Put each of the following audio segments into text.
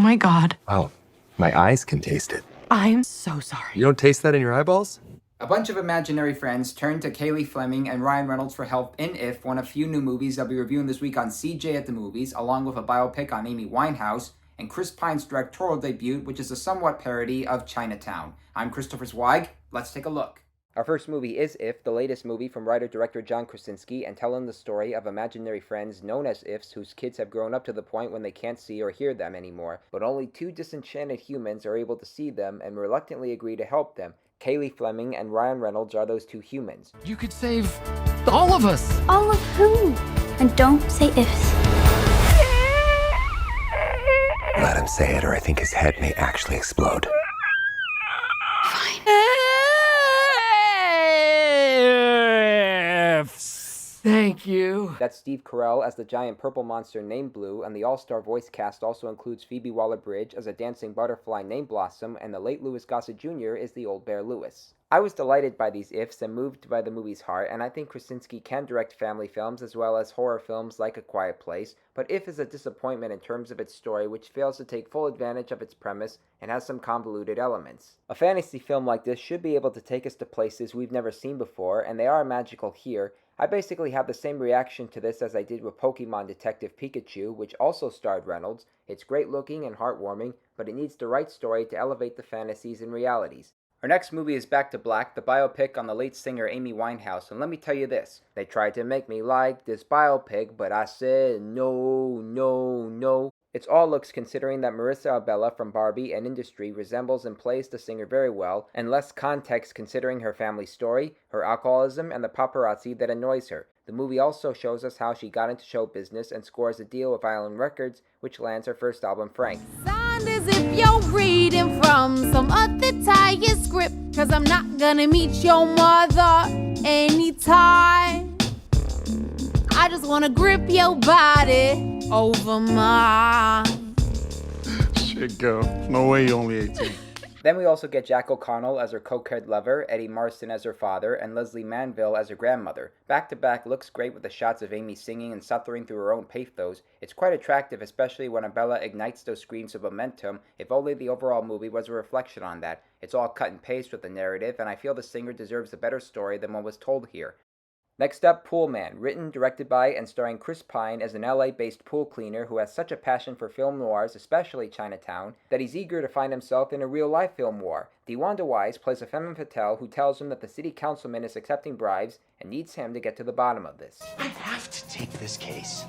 my God. Wow, my eyes can taste it. I'm so sorry. You don't taste that in your eyeballs? A bunch of imaginary friends turned to Kaylee Fleming and Ryan Reynolds for help in If, one of a few new movies I'll be reviewing this week on CJ at the Movies, along with a biopic on Amy Winehouse, and Chris Pine's directorial debut, which is a somewhat parody of Chinatown. I'm Christopher Zweig. Let's take a look. Our first movie is If, the latest movie from writer-director John Krasinski, and telling the story of imaginary friends known as Ifs whose kids have grown up to the point when they can't see or hear them anymore, but only two disenchanted humans are able to see them and reluctantly agree to help them. Kaylee Fleming and Ryan Reynolds are those two humans. You could save all of us! All of who? And don't say ifs. Let him say it or I think his head may actually explode. Fine. Thank you. That's Steve Carell as the giant purple monster named Blue, and the all-star voice cast also includes Phoebe Waller-Bridge as a dancing butterfly named Blossom, and the late Louis Gossett Jr. is the old bear Louis. I was delighted by these Ifs and moved by the movie's heart, and I think Krasinski can direct family films as well as horror films like A Quiet Place, but If is a disappointment in terms of its story, which fails to take full advantage of its premise and has some convoluted elements. A fantasy film like this should be able to take us to places we've never seen before, and they are magical here. I basically have the same reaction to this as I did with Pokemon Detective Pikachu, which also starred Reynolds. It's great looking and heartwarming, but it needs the right story to elevate the fantasies and realities. Our next movie is Back to Black, the biopic on the late singer Amy Winehouse, and let me tell you this, they tried to make me like this biopic, but I said no, no, no. It's all looks considering that Marisa Abela from Barbie and Industry resembles and plays the singer very well, and less context considering her family story, her alcoholism, and the paparazzi that annoys her. The movie also shows us how she got into show business and scores a deal with Island Records, which lands her first album, Frank. Sound as if you're reading from some other tired script, cause I'm not gonna meet your mother anytime. I just wanna grip your body over mine. Shit, girl. No way you're only 18. Then we also get Jack O'Connell as her cokehead lover, Eddie Marsan as her father, and Leslie Manville as her grandmother. Back to Back looks great with the shots of Amy singing and suffering through her own pathos. It's quite attractive, especially when Abela ignites those screams of momentum. If only the overall movie was a reflection on that. It's all cut and paste with the narrative, and I feel the singer deserves a better story than what was told here. Next up, Poolman, written, directed by, and starring Chris Pine as an LA-based pool cleaner who has such a passion for film noirs, especially Chinatown, that he's eager to find himself in a real-life film war. DeWanda Wise plays a femme fatale who tells him that the city councilman is accepting bribes and needs him to get to the bottom of this. I have to take this case.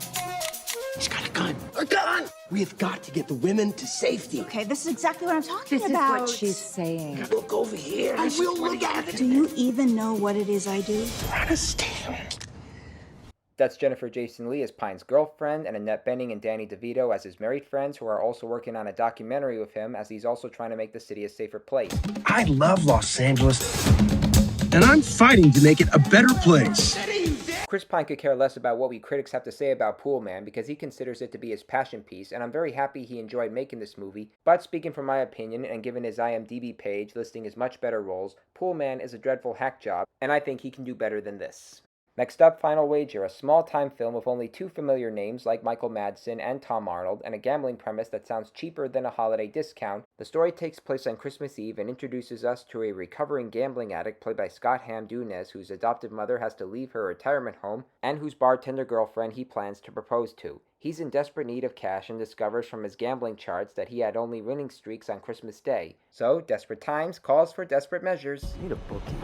He's got a gun. A gun! We have got to get the women to safety. Okay, this is exactly what I'm talking This about. is what she's saying. Look over here. I will look at it. Do you even know what it is I do? Understand. That's Jennifer Jason Leigh as Pine's girlfriend, and Annette Bening and Danny DeVito as his married friends who are also working on a documentary with him as he's also trying to make the city a safer place. I love Los Angeles, and I'm fighting to make it a better place. Chris Pine could care less about what we critics have to say about Poolman because he considers it to be his passion piece, and I'm very happy he enjoyed making this movie, but speaking from my opinion and given his IMDb page listing his much better roles, Poolman is a dreadful hack job, and I think he can do better than this. Next up, Final Wager, a small-time film with only two familiar names like Michael Madsen and Tom Arnold, and a gambling premise that sounds cheaper than a holiday discount. The story takes place on Christmas Eve and introduces us to a recovering gambling addict played by Scott Hamdunes, whose adoptive mother has to leave her retirement home, and whose bartender girlfriend he plans to propose to. He's in desperate need of cash and discovers from his gambling charts that he had only winning streaks on Christmas Day. So, desperate times calls for desperate measures. I need a bookie.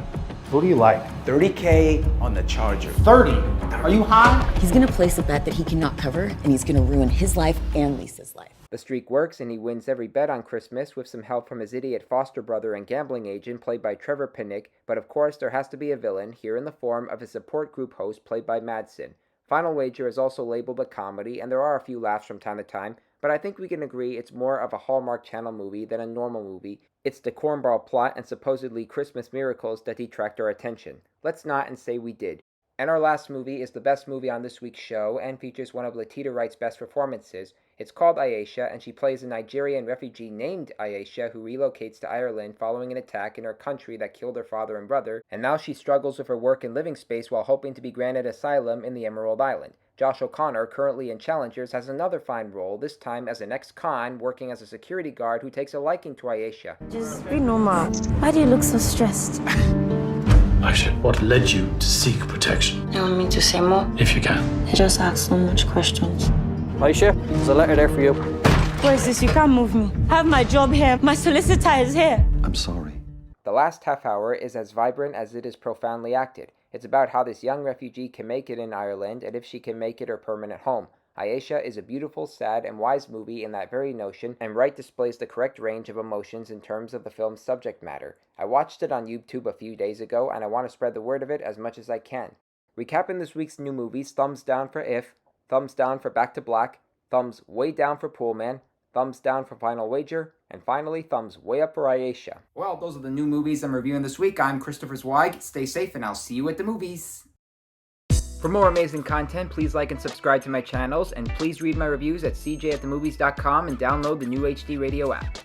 Who do you like? 30K on the Charger. 30? Are you high? He's gonna place a bet that he cannot cover, and he's gonna ruin his life and Lisa's life. The streak works and he wins every bet on Christmas with some help from his idiot foster brother and gambling agent played by Trevor Pinnick, but of course there has to be a villain, here in the form of his support group host played by Madsen. Final Wager is also labeled a comedy, and there are a few laughs from time to time, but I think we can agree it's more of a Hallmark Channel movie than a normal movie. It's the cornball plot and supposedly Christmas miracles that detract our attention. Let's not and say we did. And our last movie is the best movie on this week's show and features one of Letitia Wright's best performances. It's called Aisha, and she plays a Nigerian refugee named Aisha who relocates to Ireland following an attack in her country that killed her father and brother, and now she struggles with her work and living space while hoping to be granted asylum in the Emerald Island. Josh O'Connor, currently in Challengers, has another fine role, this time as an ex-con working as a security guard who takes a liking to Aisha. Just be normal. Why do you look so stressed? Aisha, what led you to seek protection? You want me to say more? If you can. I just ask so much questions. Aisha, there's a letter there for you. What is this? You can't move me. I have my job here. My solicitor is here. I'm sorry. The last half hour is as vibrant as it is profoundly acted. It's about how this young refugee can make it in Ireland and if she can make it her permanent home. Aisha is a beautiful, sad, and wise movie in that very notion, and Wright displays the correct range of emotions in terms of the film's subject matter. I watched it on YouTube a few days ago, and I want to spread the word of it as much as I can. Recapping this week's new movies: thumbs down for If, thumbs down for Back to Black, thumbs way down for Poolman, thumbs down for Final Wager, and finally, thumbs way up for Aisha. Well, those are the new movies I'm reviewing this week. I'm Christopher Zweig. Stay safe, and I'll see you at the movies. For more amazing content, please like and subscribe to my channels, and please read my reviews at cjatthemovies.com and download the new HD Radio app.